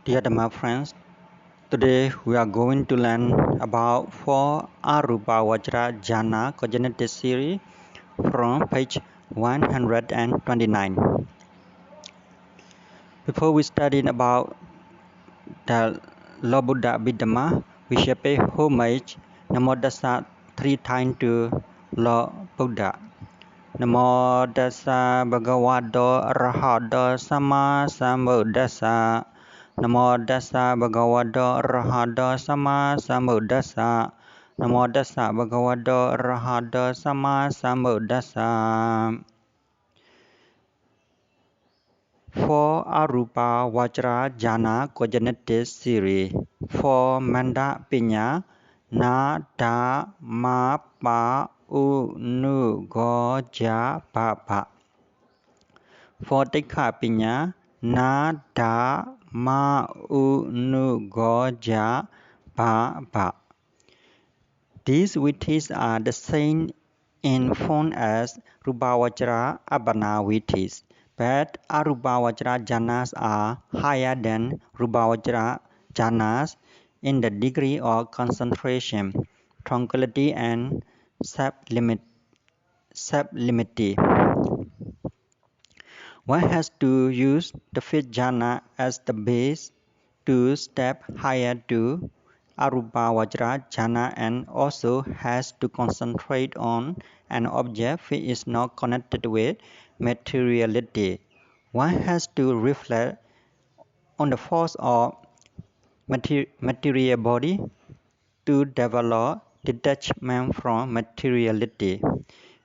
Dear Dhamma friends, today we are going to learn about 4 Aruparvarcara Jhana cognitive series from page 129. Before we study about the Lord Buddha Abhidhammar, we shall pay homage Namo Tassa 3 times to Lord Buddha. Namo Tassa Bhagavato Arahato Sama Sambuddhassa. Namo Tassa Bhagavato Arahato Sama Sambuddhassa. Namo Tassa Bhagavato Arahato Sama Sambuddhassa. For Aruparvarcara Jhana cognitive series, for Manda Pinya, Na Da Ma Pa U Nu Go Ja Pa Pa. For Tikha Pinya, Na Da Ma U Nu Go Ja Pa Pa. These Vithis are the same in form as Aruparvarcara APPANAR Vithis, but Aruparvarcara Jhanas are higher than Aruparvarcara Jhanas in the degree of concentration, tranquility, and sublimity. One has to use the fifth jhana as the base to step higher to Aruparvarcara jhana and also has to concentrate on an object which is not connected with materiality. One has to reflect on the force of material body to develop detachment from materiality.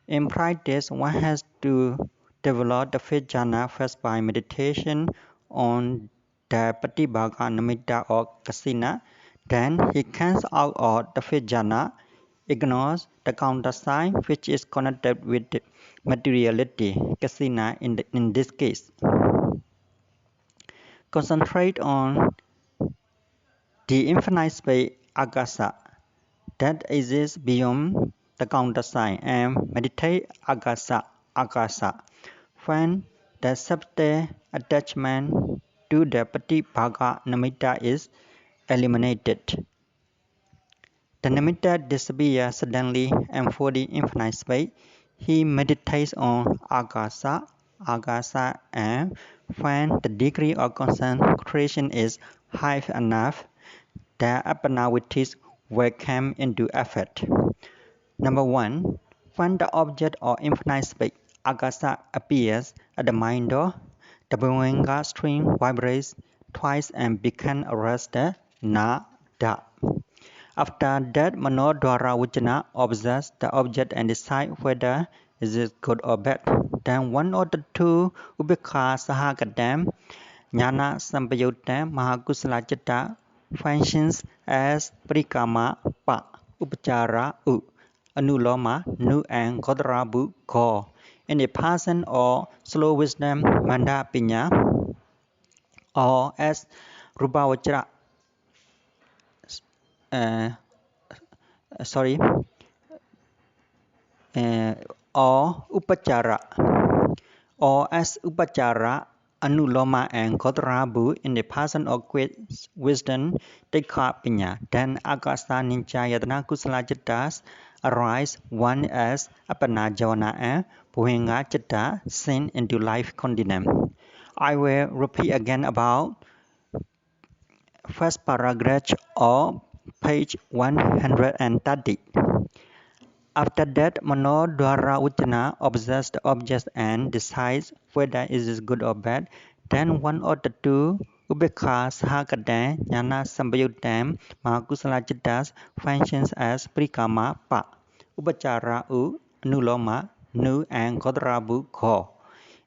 In practice, one has to develop the fifth jhana first by meditation on the Patibhaga Nimitta or Kasina. Then he comes out of the fifth jhana, ignores the countersign which is connected with materiality, Kasina in this case. Concentrate on the infinite space Akasa that exists beyond the countersign and meditate Akasa. When the subtle attachment to the Patibhaga Nimitta is eliminated, the Nimitta disappears suddenly and for the infinite space, he meditates on Akasa, and when the degree of concentration is high enough, the APPANAR Vithis will come into effect. Number 1. When the object of infinite space Akasa appears at the mind door, the Bhuanga string vibrates twice and becomes arrested Na-da. After that, Manodwara Vijana observes the object and decides whether it is good or bad. Then one of the two Ubekha Sahagadam Jnana Sampayutta Mahakusala Chitta functions as Parikama Pa Upachara U Anuloma Nu and Godrabu Ko. In a person or slow wisdom Manda Pinya or as Rupavachara sorry or Upachara or as Upachara Anuloma and Godrabu in the person of great wisdom Tikha Pinya. Then Agasa Ninchayatana Kusala Chittas arise one as APPANAR-JAVANA and Bhuanga Chitta sent into life continent. I will repeat again about first paragraph of page 130. After that, Manodwara Vijana observes the object and decides whether it is good or bad. Then one of the two Ubekha Sahagata Jnana Sampayuttam Mahakusala Chittas functions as Parikama Pa, Upachara U, Anuloma Nu and Godrabu Ko.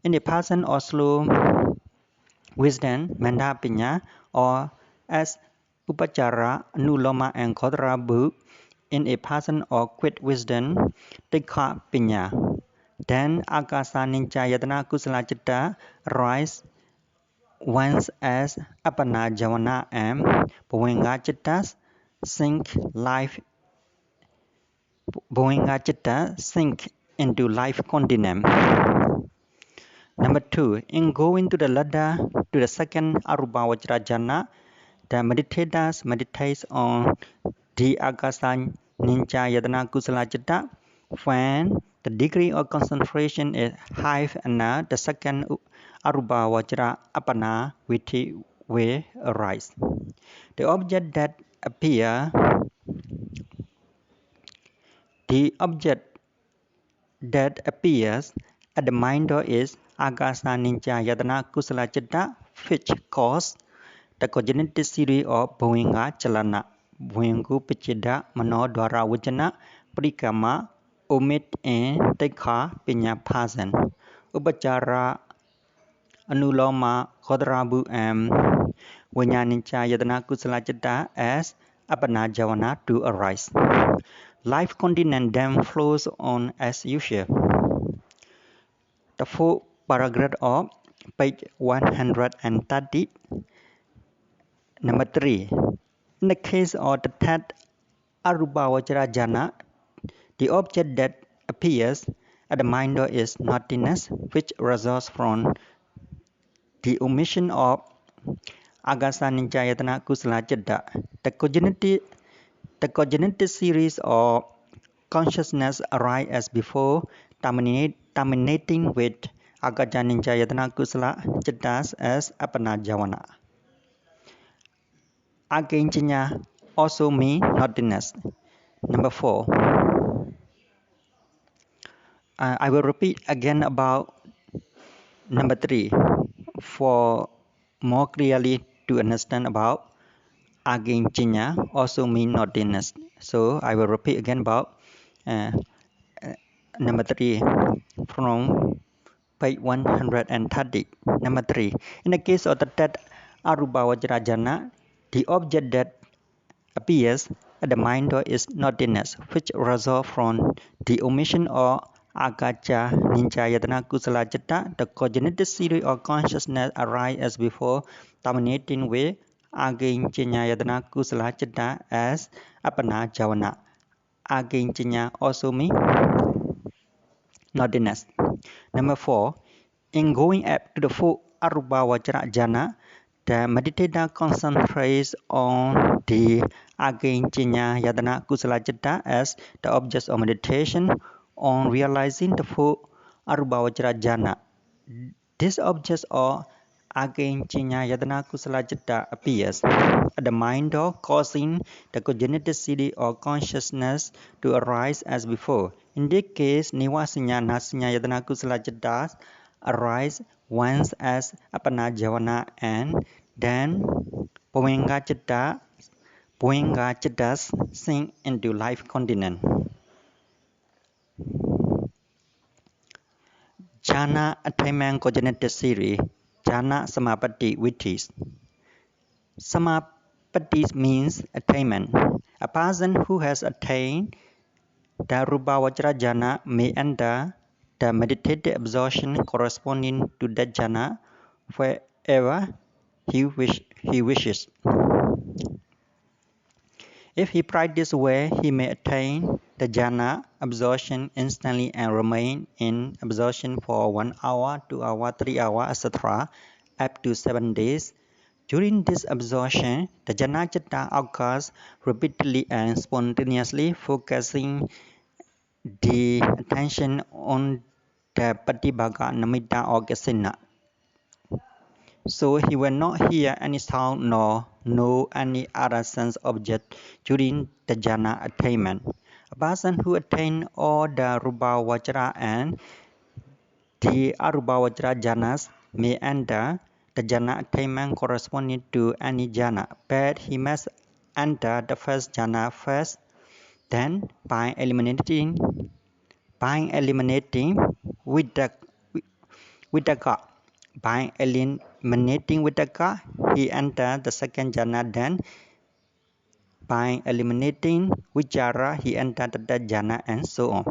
In the person of slow wisdom, Manda Pinya, or as Upachara, Anuloma and Godrabu, in a person of quick wisdom, Tikha Pinya. Then Akasa Ninchayatana Kusala Chitta rise once as APPANAR-JAVANA and Bhuanga Chittas sink into life continent. Number 2. In going to the ladder to the second Aruparvarcara Jhana, The meditators meditates on the Agasa Ninja Yadana Kusala Chitta. When the degree of concentration is high enough, the second Aruparvarcara Appana Vithi will arise. The object that appears at the mind door is Agasa Ninja Yadana Kusala Chitta, which cause the cognitive series of Bhuvinga Chalana, Bhuvingu Pichida, Mano Dwara Vajana, Parikama, Omit and Tekha Pinyapasan, Upachara Anuloma, Kodrabu and Vinyanincha Yadana Kusala Chitta as APPANAR-JAVANA to arise. Life continent then flows on as usual. The fourth paragraph of page 130. Number 3. In the case of the third Aruparvarcara jhana, the object that appears at the mind door is nothingness, which results from the omission of Agasa Ninjayatana Kusala Chitta. The cognitive series of consciousness arise as before, terminating with Agasa Ninjayatana Kusala Chittas as APPANAR-JAVANA. Aginjanya also means nothingness. Number 4. I will repeat again about number 3 for more clearly to understand about Aginjanya also means nothingness. So I will repeat again about uh, number 3 from page 130. Number 3. In the case of the third Aruparvarcara jhana, the object that appears at the mind door is nothingness, which results from the omission of Agacha Ninjayatana Kusala Chitta. The cognitive series of consciousness arise as before, terminating with Aginjanyayatana Kusala Chitta as APPANAR-JAVANA. Aginjanya also means nothingness. Number 4. In going up to the fourth Aruparvarcara jhana, the meditator concentrates on the Aginjanya Yadana Kusala Chitta as the object of meditation. On realizing the fourth Aruparvarcara jhana, this object of Aginjanya Yadana Kusala Chitta appears at the mind door, causing the cognitive series of consciousness to arise as before. In this case, Nivasanya Nasanya Yadana Kusala Chittas arise once as APPANAR-JAVANA and then Bhuvinga Chittas sink into life continent. Jhana attainment cognitive series, Jhana Samarpatti Vithis. Samarpatti means attainment. A person who has attained the Aruparvarcara jhana may enter the meditative absorption corresponding to that jhana wherever he wishes. If he practices well, he may attain the jhana absorption instantly and remain in absorption for 1 hour, 2 hours, 3 hours, etc., up to 7 days. During this absorption, the jhana chitta occurs repeatedly and spontaneously, focusing the attention on the Patibhaga Namitta or Kasina. So he will not hear any sound nor know any other sense object during the jhana attainment. A person who attains all the Aruparvarcara and the Aruparvarcara jhanas may enter the jhana attainment corresponding to any jhana, but he must enter the first jhana first. Then, by eliminating Vitaka. By eliminating Vitaka, he enters the second jhana. Then, by eliminating Vichara, he enters the third jhana, and so on.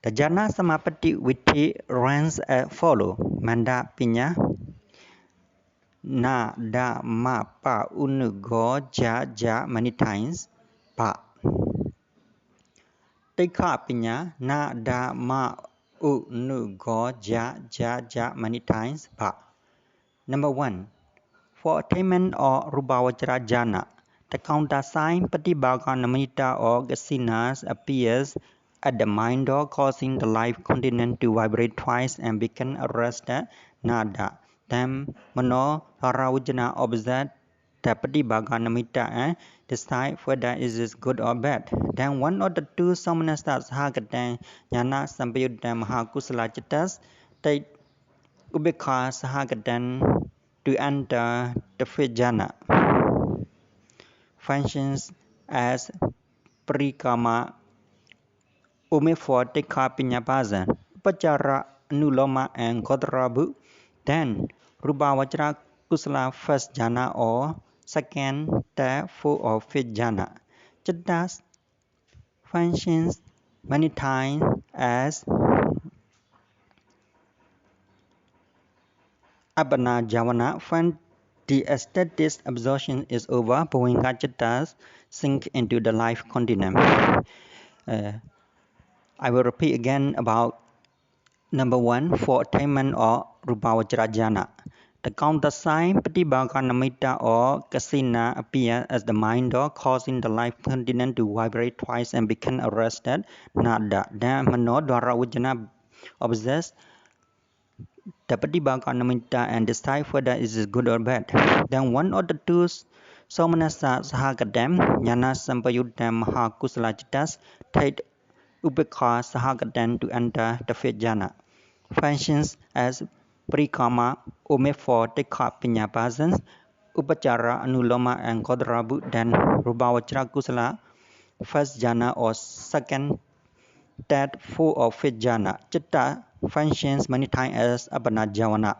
The jhana Samarpatti Vithi runs as follows: Manda Pinya, Na Da Ma Pa Unu Go Ja Ja many times, Pa. Tekha Pinya, Na Da Ma U Nu Go Ja Ja Ja many times, Pa. Number 1. For attainment of Aruparvarcara Jhana, the counter sign Patibhaganamita or Gasinas appears at the mind door, causing the life continent to vibrate twice and become arrested nada. Then Mano Haravujana observed the Patibhaganamita and decide whether it is good or bad. Then one of the two Samanastas Hagatan Jnana Sampayutta Mahakusala Chittas take Ubekha Sahagatan to enter the fifth jhana, functions as Parikama Umefortika Pinyapasan, Upachara Anuloma and Godrabu, then Rubavachara Kusala first jhana or second, third, fourth or fifth jhana. Chitas functions many times as APPANAR-JAVANA. When the aesthetic absorption is over, Bhuvingachitas sink into the life continuum. I will repeat again about number 1 for attainment of Aruparvarcara Jhana. The counter sign Patibhaganamita or Kasina appear as the mind door, causing the life continuum to vibrate twice and become arrested nada. Then Manodwara Vijana obsessed the Patibhaganamita and decide whether it is good or bad. Then one of the two Somanasa Sahagadam, Jnana Sampayutta Mahakusala Chittas, take Upekha Sahagadam to enter the fifth jhana. Functions as Parikama, Umefor, Tekha Pinyapasans, Upachara, Anuloma, and Godrabu, then Rubavachara Kusala, first jhana or second, third, fourth or fifth jhana. Chitta functions many times as APPANAR-JAVANA.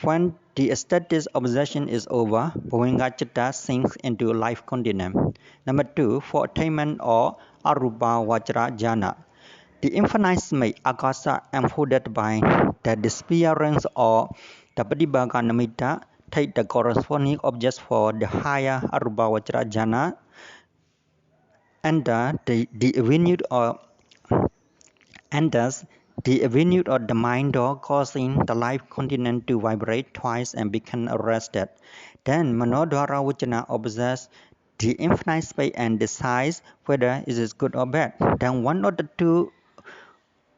When the aesthetic obsession is over, Bhuvingachitta sinks into life continuum. Number 2, for attainment of Aruparvarcara Jhana. The infinite smake Akasa unfolded by the disappearance of the Patibhaganamita take the corresponding objects for the higher Aruparvarcara Jhana and the avenue of and thus the avenue of the mind door, causing the life continent to vibrate twice and become arrested. Then Manodwara Vijana observes the infinite space and decides whether it is good or bad. Then one of the two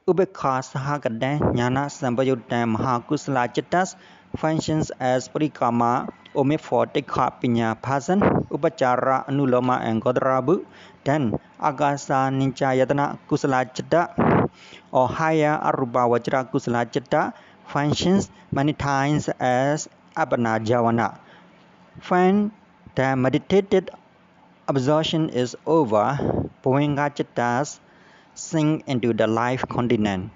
Ubekha Sahagada Jnana Sampayutta Mahakusala Chittas functions as Parikama, Umefor Tekha Pinyapasan, Upachara Anuloma and Godrabu, then Agasa Ninchayatana Kusala Chitta or higher Aruparvarcara Kusala Chitta functions many times as APPANAR-JAVANA. When the meditated absorption is over, Bhuvingachitas sink into the life continent.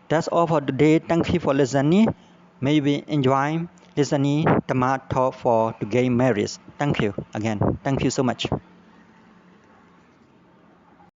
That's all for today. Thank you for listening. May we enjoy listening Dhamma talk for to gain merits. Thank you again. Thank you so much.